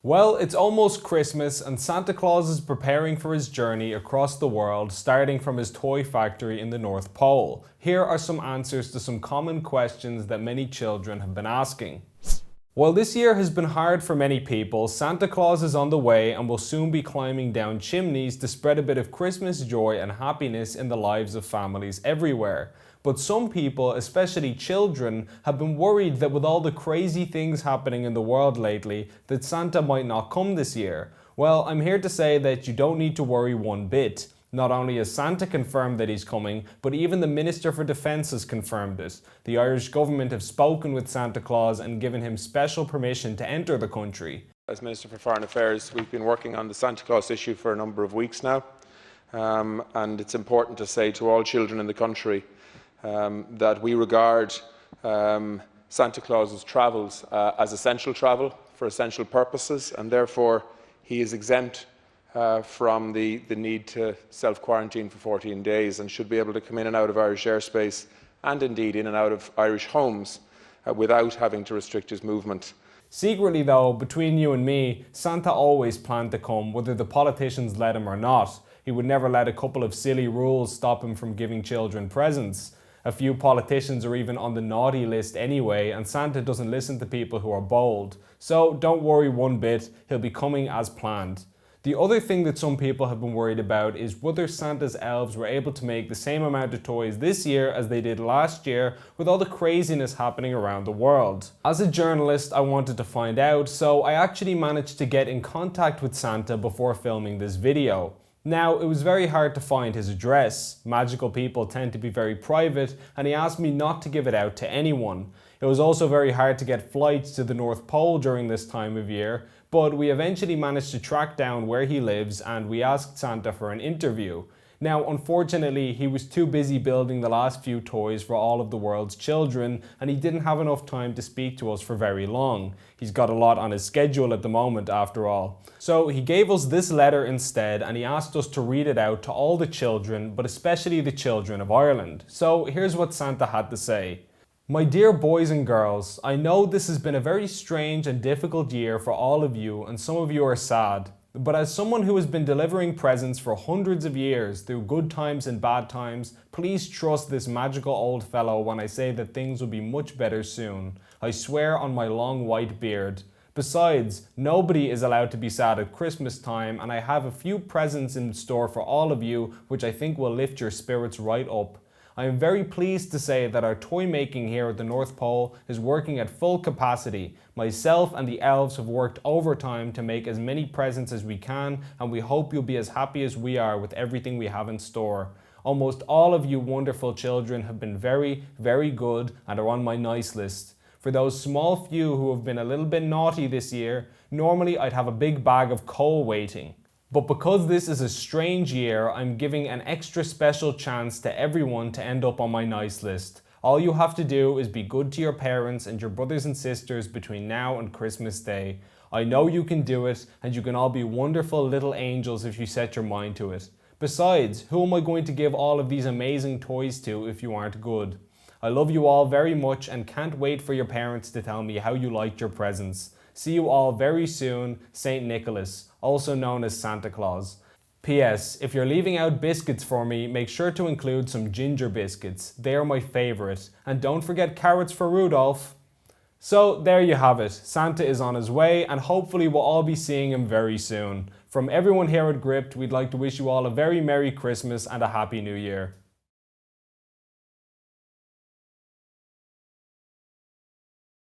Well, it's almost Christmas and Santa Claus is preparing for his journey across the world, starting from his toy factory in the North Pole. Here are some answers to some common questions that many children have been asking. While this year has been hard for many people, Santa Claus is on the way and will soon be climbing down chimneys to spread a bit of Christmas joy and happiness in the lives of families everywhere. But some people, especially children, have been worried that with all the crazy things happening in the world lately, that Santa might not come this year. Well, I'm here to say that you don't need to worry one bit. Not only has Santa confirmed that he's coming, but even the Minister for Defence has confirmed it. The Irish government have spoken with Santa Claus and given him special permission to enter the country. As Minister for Foreign Affairs, we've been working on the Santa Claus issue for a number of weeks now, and it's important to say to all children in the country that we regard Santa Claus's travels as essential travel for essential purposes, and therefore he is exempt from the need to self-quarantine for 14 days and should be able to come in and out of Irish airspace and indeed in and out of Irish homes without having to restrict his movement. Secretly though, between you and me, Santa always planned to come whether the politicians let him or not. He would never let a couple of silly rules stop him from giving children presents. A few politicians are even on the naughty list anyway, and Santa doesn't listen to people who are bold. So don't worry one bit, he'll be coming as planned. The other thing that some people have been worried about is whether Santa's elves were able to make the same amount of toys this year as they did last year with all the craziness happening around the world. As a journalist, I wanted to find out, so I actually managed to get in contact with Santa before filming this video. Now, it was very hard to find his address. Magical people tend to be very private, and he asked me not to give it out to anyone. It was also very hard to get flights to the North Pole during this time of year, but we eventually managed to track down where he lives and we asked Santa for an interview. Now, unfortunately, he was too busy building the last few toys for all of the world's children, and he didn't have enough time to speak to us for very long. He's got a lot on his schedule at the moment, after all. So he gave us this letter instead, and he asked us to read it out to all the children, but especially the children of Ireland. So here's what Santa had to say. My dear boys and girls, I know this has been a very strange and difficult year for all of you, and some of you are sad. But as someone who has been delivering presents for hundreds of years through good times and bad times, please trust this magical old fellow when I say that things will be much better soon. I swear on my long white beard. Besides, nobody is allowed to be sad at Christmas time, and I have a few presents in store for all of you which I think will lift your spirits right up. I am very pleased to say that our toy making here at the North Pole is working at full capacity. Myself and the elves have worked overtime to make as many presents as we can, and we hope you'll be as happy as we are with everything we have in store. Almost all of you wonderful children have been very, very good and are on my nice list. For those small few who have been a little bit naughty this year, normally I'd have a big bag of coal waiting. But because this is a strange year, I'm giving an extra special chance to everyone to end up on my nice list. All you have to do is be good to your parents and your brothers and sisters between now and Christmas Day. I know you can do it, and you can all be wonderful little angels if you set your mind to it. Besides, who am I going to give all of these amazing toys to if you aren't good? I love you all very much and can't wait for your parents to tell me how you liked your presents. See you all very soon, St. Nicholas, also known as Santa Claus. P.S. If you're leaving out biscuits for me, make sure to include some ginger biscuits. They are my favourite. And don't forget carrots for Rudolph. So there you have it. Santa is on his way and hopefully we'll all be seeing him very soon. From everyone here at Gript, we'd like to wish you all a very Merry Christmas and a Happy New Year.